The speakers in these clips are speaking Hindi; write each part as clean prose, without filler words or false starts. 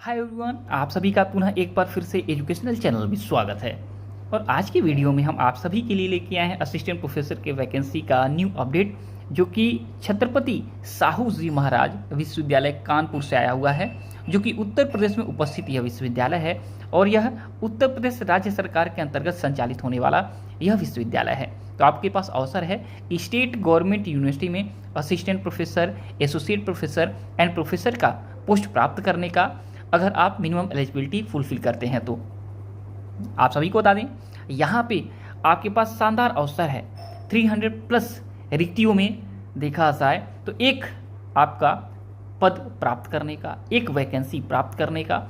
हाय एवरीवन, आप सभी का पुनः एक बार फिर से एजुकेशनल चैनल में स्वागत है। और आज की वीडियो में हम आप सभी के लिए लेके आए हैं असिस्टेंट प्रोफेसर के वैकेंसी का न्यू अपडेट, जो कि छत्रपति साहू जी महाराज विश्वविद्यालय कानपुर से आया हुआ है, जो कि उत्तर प्रदेश में उपस्थित यह विश्वविद्यालय है और यह उत्तर प्रदेश राज्य सरकार के अंतर्गत संचालित होने वाला यह विश्वविद्यालय है। तो आपके पास अवसर है कि स्टेट गवर्नमेंट यूनिवर्सिटी में assistant professor, associate professor and professor का पोस्ट प्राप्त करने का, अगर आप मिनिमम एलिजिबिलिटी फुलफिल करते हैं तो। आप सभी को बता दें, यहाँ पे आपके पास शानदार अवसर है 300 प्लस रिक्तियों में देखा जाए तो एक आपका पद प्राप्त करने का, एक वैकेंसी प्राप्त करने का,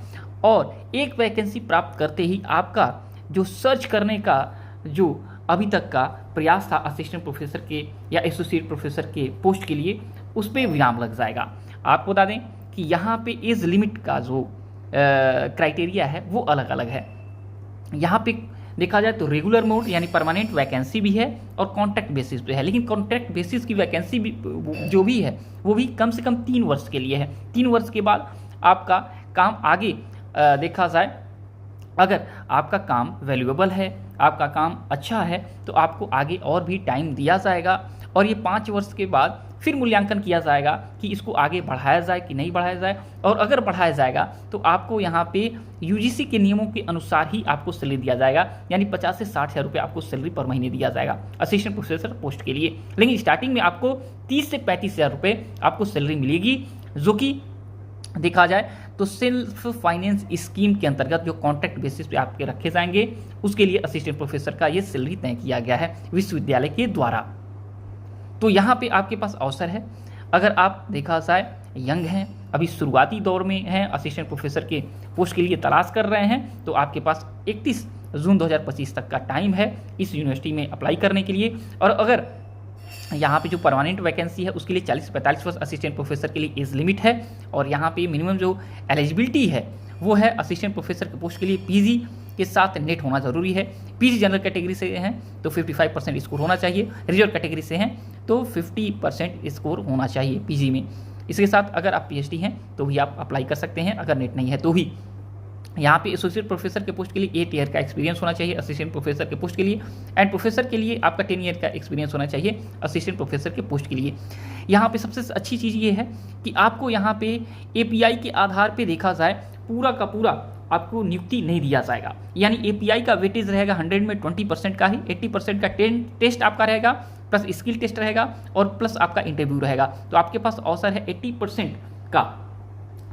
और एक वैकेंसी प्राप्त करते ही आपका जो सर्च करने का जो अभी तक का प्रयास था असिस्टेंट प्रोफेसर के या एसोसिएट प्रोफेसर के पोस्ट के लिए, उस पर विराम लग जाएगा। आपको बता दें कि यहाँ पे एज लिमिट का जो क्राइटेरिया है वो अलग अलग है। यहाँ पे देखा जाए तो रेगुलर मोड यानी परमानेंट वैकेंसी भी है और कॉन्ट्रैक्ट बेसिस पे है, लेकिन कॉन्ट्रैक्ट बेसिस की वैकेंसी भी जो भी है वो भी कम से कम 3 वर्ष के लिए है। 3 वर्ष के बाद आपका काम आगे देखा जाए, अगर आपका काम वैल्यूएबल है, आपका काम अच्छा है, तो आपको आगे और भी टाइम दिया जाएगा और ये 5 वर्ष के बाद फिर मूल्यांकन किया जाएगा कि इसको आगे बढ़ाया जाए कि नहीं बढ़ाया जाए। और अगर बढ़ाया जाएगा तो आपको यहाँ पे यूजीसी के नियमों के अनुसार ही आपको सैलरी दिया जाएगा, यानी 50 से 60 हज़ार रुपये आपको सैलरी पर महीने दिया जाएगा असिस्टेंट प्रोफेसर पोस्ट के लिए। लेकिन स्टार्टिंग में आपको 30 से 35 हज़ार रुपये आपको सैलरी मिलेगी, जो कि देखा जाए तो सेल्फ फाइनेंस स्कीम के अंतर्गत जो कॉन्ट्रैक्ट बेसिस पे आपके रखे जाएंगे, उसके लिए असिस्टेंट प्रोफेसर का ये सैलरी तय किया गया है विश्वविद्यालय के द्वारा। तो यहाँ पे आपके पास अवसर है, अगर आप देखा जाए यंग हैं, अभी शुरुआती दौर में हैं, असिस्टेंट प्रोफेसर के पोस्ट के लिए तलाश कर रहे हैं, तो आपके पास 31 जून 2025 तक का टाइम है इस यूनिवर्सिटी में अप्लाई करने के लिए। और अगर यहाँ पे जो परमानेंट वैकेंसी है उसके लिए 40 से 45 वर्ष असिस्टेंट प्रोफेसर के लिए एज लिमिट है। और यहाँ पे मिनिमम जो एलिजिबिलिटी है वो है असिस्टेंट प्रोफेसर के पोस्ट के लिए पीजी के साथ नेट होना जरूरी है। पीजी जनरल कैटेगरी से हैं तो 55% स्कोर होना चाहिए, रिजर्व कैटेगरी से हैं तो 50% स्कोर होना चाहिए पीजी में। इसके साथ अगर आप पीएचडी हैं तो भी आप अप्लाई कर सकते हैं, अगर नेट नहीं है तो भी। यहाँ पे एसोसिएट प्रोफेसर के पोस्ट के लिए 8 ईयर का एक्सपीरियंस होना चाहिए असिस्टेंट प्रोफेसर के पोस्ट के लिए, एंड प्रोफेसर के लिए आपका 10 ईयर का एक्सपीरियंस होना चाहिए असिस्टेंट प्रोफेसर के पोस्ट के लिए। यहाँ पे सबसे अच्छी चीज़ ये है कि आपको यहाँ पे एपीआई के आधार पे देखा जाए पूरा का पूरा आपको नियुक्ति नहीं दिया जाएगा, यानी एपीआई का वेटेज रहेगा 100 में 20% का ही, 80% का टेस्ट आपका रहेगा, प्लस स्किल टेस्ट रहेगा और प्लस आपका इंटरव्यू रहेगा। तो आपके पास अवसर है 80% का,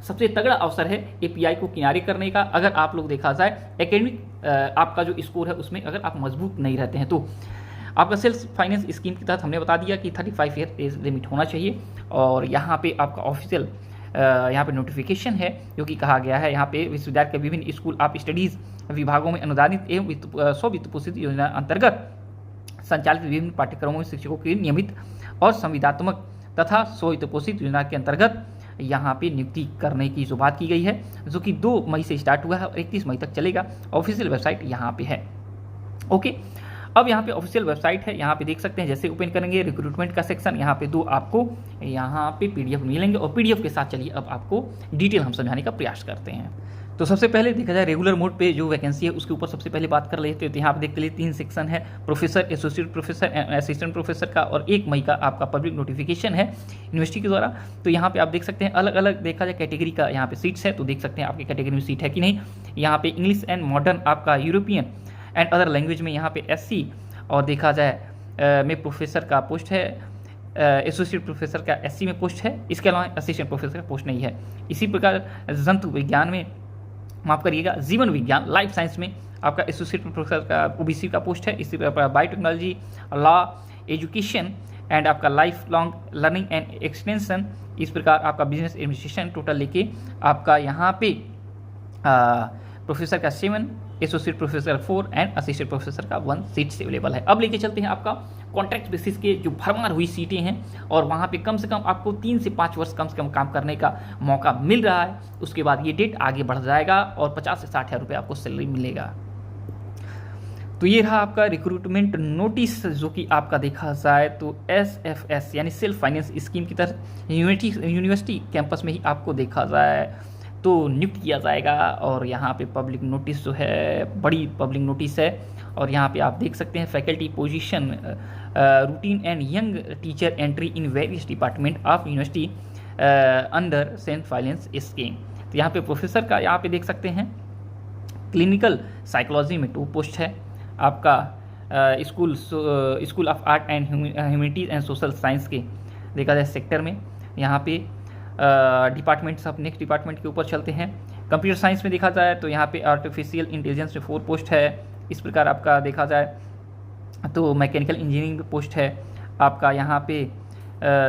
सबसे तगड़ा अवसर है एपीआई को किनारे करने का। अगर आप लोग देखा जाए एकेडमिक आपका जो स्कोर है उसमें अगर आप मजबूत नहीं रहते हैं तो आपका सेल्फ फाइनेंस स्कीम के तहत हमने बता दिया कि 35 ईयर एज लिमिट होना चाहिए। और यहाँ पे आपका ऑफिशियल यहाँ पे नोटिफिकेशन है जो कि कहा गया है, यहाँ पे विश्वविद्यालय के विभिन्न स्कूल ऑफ स्टडीज़ विभागों में अनुदानित एवं स्व-वित्त पोषित योजना अंतर्गत संचालित विभिन्न पाठ्यक्रमों में शिक्षकों की नियमित और संविदात्मक तथा स्व-वित्त पोषित योजना के अंतर्गत यहाँ पे नियुक्ति करने की जो बात की गई है, जो कि 2 मई से स्टार्ट हुआ है और 31 मई तक चलेगा। ऑफिशियल वेबसाइट यहाँ पे है। ओके, अब यहाँ पे ऑफिशियल वेबसाइट है, यहाँ पे देख सकते हैं। जैसे ओपन करेंगे रिक्रूटमेंट का सेक्शन, यहाँ पे 2 आपको यहाँ पे पीडीएफ मिलेंगे और पीडीएफ के साथ चलिए अब आपको डिटेल हम समझाने का प्रयास करते हैं। तो सबसे पहले देखा जाए रेगुलर मोड पे जो वैकेंसी है उसके ऊपर सबसे पहले बात कर लेते हैं। तो यहाँ पे देखते लिए 3 सेक्शन है, professor, associate professor, assistant professor का, और 1 मई का आपका पब्लिक नोटिफिकेशन है यूनिवर्सिटी के द्वारा। तो यहाँ पे आप देख सकते हैं अलग अलग देखा जाए कैटेगरी का यहाँ पे सीट्स है, तो देख सकते हैं आपकी कैटेगरी में सीट है कि नहीं। यहाँ पे इंग्लिश एंड मॉडर्न आपका यूरोपियन एंड अदर लैंग्वेज में यहाँ पे एससी, और देखा जाए में प्रोफेसर का पोस्ट है, एसोसिएट प्रोफेसर का एससी में पोस्ट है। इसके अलावा असिस्टेंट प्रोफेसर का पोस्ट नहीं है। इसी प्रकार जंतु विज्ञान में, माफ करिएगा, जीवन विज्ञान लाइफ साइंस में आपका एसोसिएट प्रोफेसर का ओबीसी का पोस्ट है। इसी प्रकार बायोटेक्नोलॉजी, लॉ, एजुकेशन एंड आपका life long learning and extension, इस प्रकार आपका बिजनेस एडमिनिस्ट्रेशन टोटल लेके आपका यहाँ पे प्रोफेसर का 7, associate professor 4 and assistant professor का 1 सीट से अवेलेबल है। अब लेके चलते हैं आपका कॉन्ट्रैक्ट बेसिस के जो भरमार हुई सीटें हैं, और वहाँ पे कम से कम आपको 3 से 5 वर्ष कम से कम काम करने का मौका मिल रहा है। उसके बाद ये डेट आगे बढ़ जाएगा और 50 से 60 हज़ार रुपये आपको सैलरी मिलेगा। तो ये रहा आपका रिक्रूटमेंट नोटिस, जो कि आपका देखा जाए तो SFS यानी सेल्फ फाइनेंस स्कीम की तरह यूनिवर्सिटी कैंपस में ही आपको देखा जाए तो नियुक्त किया जाएगा। और यहाँ पे पब्लिक नोटिस जो है, बड़ी पब्लिक नोटिस है। और यहाँ पे आप देख सकते हैं faculty position routine and young teacher entry in various department of university under cent finance scheme. तो यहाँ पे प्रोफेसर का यहाँ पे देख सकते हैं क्लिनिकल साइकोलॉजी में 2 पोस्ट है आपका। School of art and humanities and social science के देखा जाए सेक्टर में यहाँ पे डिपार्टमेंट्स। अब नेक्स्ट डिपार्टमेंट के ऊपर चलते हैं। कंप्यूटर साइंस में देखा जाए तो यहाँ पे आर्टिफिशियल इंटेलिजेंस में 4 पोस्ट है। इस प्रकार आपका देखा जाए तो मैकेनिकल इंजीनियरिंग में पोस्ट है आपका। यहाँ पे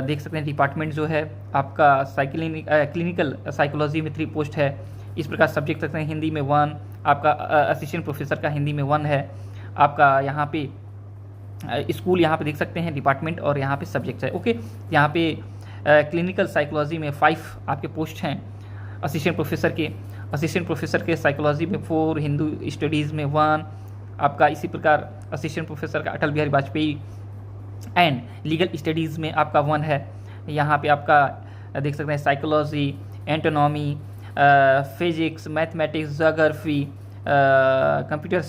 देख सकते हैं डिपार्टमेंट जो है आपका क्लिनिकल साइकोलॉजी में 3 पोस्ट है। इस प्रकार सब्जेक्ट सकते हैं हिंदी में 1, आपका असिस्टेंट प्रोफेसर का हिंदी में 1 है आपका। यहाँ पे स्कूल यहाँ पे देख सकते हैं डिपार्टमेंट और यहाँ पे सब्जेक्ट है। ओके, यहाँ पे क्लिनिकल साइकोलॉजी में 5 आपके पोस्ट हैं असिस्टेंट प्रोफेसर के साइकोलॉजी में 4, हिंदू स्टडीज़ में 1 आपका। इसी प्रकार असिस्टेंट प्रोफेसर का Atal Bihari Vajpayee and legal studies में आपका 1 है। यहाँ पे आपका देख सकते हैं psychology, astronomy, physics, mathematics, geography, computer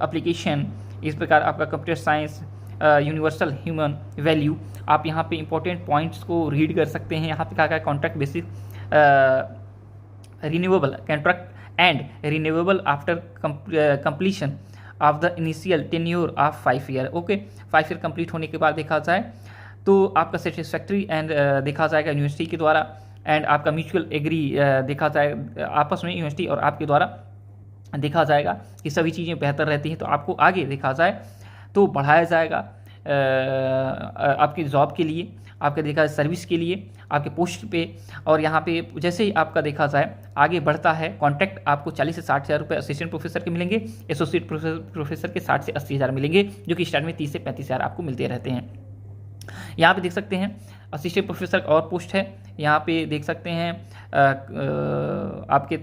application, इस प्रकार आपका computer science, universal human value. आप यहाँ पे इंपॉर्टेंट पॉइंट्स को रीड कर सकते हैं। यहाँ पे क्या क्या contract basis, renewable contract and renewable after completion of the initial tenure of 5 year. Okay, 5 year complete होने के बाद देखा जाए तो आपका सेटिस्फैक्ट्री एंड देखा जाएगा यूनिवर्सिटी के द्वारा, एंड आपका म्यूचुअल एग्री देखा जाए आपस में यूनिवर्सिटी और आपके द्वारा देखा जाएगा कि सभी चीज़ें बेहतर रहती हैं तो आपको आगे देखा जाए तो बढ़ाया जाएगा आपकी जॉब के लिए, आपके देखा जाए सर्विस के लिए, आपके पोस्ट पे। और यहाँ पे जैसे ही आपका देखा जाए आगे बढ़ता है कॉन्ट्रैक्ट, आपको 40 से 60 हज़ार रुपये असिस्टेंट प्रोफेसर के मिलेंगे, एसोसिएट प्रोफेसर के 60 से 80 हज़ार मिलेंगे, जो कि स्टार्ट में 30 से 35 हज़ार आपको मिलते रहते हैं। यहाँ पे देख सकते हैं असिस्टेंट प्रोफेसर और पोस्ट है। यहाँ पे देख सकते हैं आपके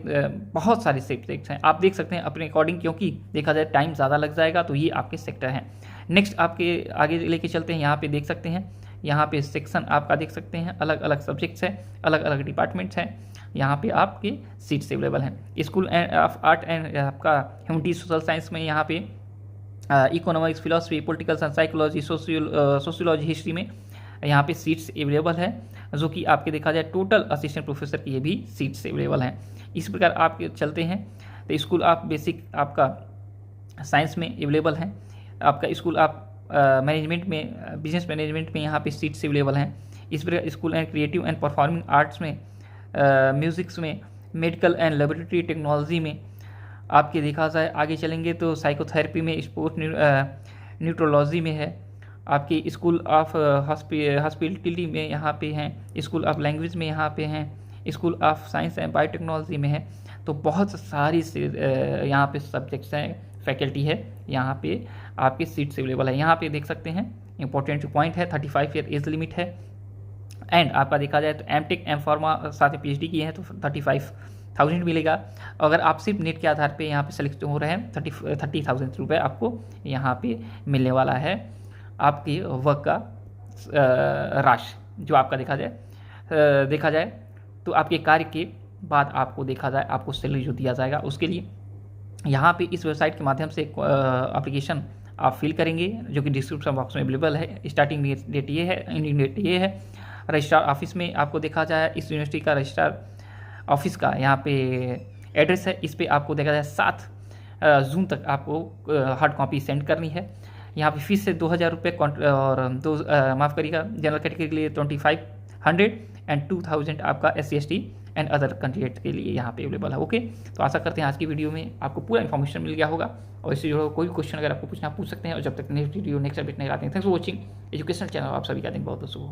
बहुत सारे सब्जेक्ट्स हैं, आप देख सकते हैं अपने अकॉर्डिंग, क्योंकि देखा जाए टाइम ज़्यादा लग जाएगा तो ये आपके सेक्टर हैं। नेक्स्ट आपके आगे लेके चलते हैं। यहाँ पे देख सकते हैं, यहाँ पे सेक्शन आपका देख सकते हैं, अलग अलग सब्जेक्ट्स हैं, अलग अलग डिपार्टमेंट्स हैं। यहाँ पे आपके सीट्स अवेलेबल हैं। स्कूल ऑफ आर्ट एंड आपका ह्यूमैनिटीज सोशल साइंस में यहाँ पे economics, philosophy, political science, psychology, sociology, history में यहाँ पे सीट्स अवेलेबल है, जो कि आपके देखा जाए टोटल असिस्टेंट प्रोफेसर की ये भी सीट्स अवेलेबल हैं। इस प्रकार आप चलते हैं तो स्कूल ऑफ बेसिक आपका साइंस में अवेलेबल हैं, आपका स्कूल ऑफ मैनेजमेंट में, बिजनेस मैनेजमेंट में यहाँ पे सीट्स अवेलेबल हैं। इस प्रकार school and creative and performing arts में, म्यूज़िक्स में, मेडिकल एंड लेबोरेटरी टेक्नोलॉजी में आपके देखा जाए आगे चलेंगे तो साइकोथेरेपी में, स्पोर्ट न्यूट्रोलॉजी में है, आपके स्कूल ऑफ हॉस्पिटलिटी में यहाँ पे हैं, स्कूल ऑफ लैंग्वेज में यहाँ पे हैं, school of science and biotechnology में है। तो बहुत सारी यहाँ पे सब्जेक्ट्स हैं, फैकल्टी है, यहाँ पे आपके सीट्स अवेलेबल है। यहाँ पे देख सकते हैं इंपॉर्टेंट पॉइंट है 35 ईयर एज लिमिट है, एंड आपका देखा जाए तो एमटेक एम फार्मा साथ में पीएचडी किए हैं तो 35,000 मिलेगा। अगर आप सिर्फ नेट के आधार पे यहाँ पे सेलेक्ट हो रहे हैं 30,000 रुपये आपको यहाँ पे मिलने वाला है आपके वर्क का राशि, जो आपका देखा जाए तो आपके कार्य के बाद आपको देखा जाए आपको सैलरी जो दिया जाएगा उसके लिए यहाँ पे इस वेबसाइट के माध्यम से एप्लीकेशन आप फिल करेंगे, जो कि डिस्क्रिप्शन बॉक्स में अवेलेबल है। स्टार्टिंग डेट ये है, एंडिंग डेट ये है। रजिस्ट्रार ऑफिस में आपको देखा जाए इस यूनिवर्सिटी का रजिस्ट्रार ऑफिस का यहाँ पे एड्रेस है, इस पे आपको देखा जाए 7 जून तक आपको हार्ड कॉपी सेंड करनी है। यहाँ पे फीस से 2,000 रुपये और माफ़ करिएगा, जनरल कैटेगरी के लिए 2,500 एंड 2,000 आपका SC/ST एंड अदर कैंडिडेट के लिए यहाँ पे अवेलेबल है। ओके, तो आशा करते हैं आज की वीडियो में आपको पूरा इन्फॉर्मेशन मिल गया होगा, और इससे जुड़ा कोई भी क्वेश्चन अगर आपको पूछना आप पूछ सकते हैं। और जब तक नेक्स्ट वीडियो नेक्स्ट अपडेट नहीं आते हैं, thanks for watching educational channel. आप सभी का दिन बहुत शुभ हो।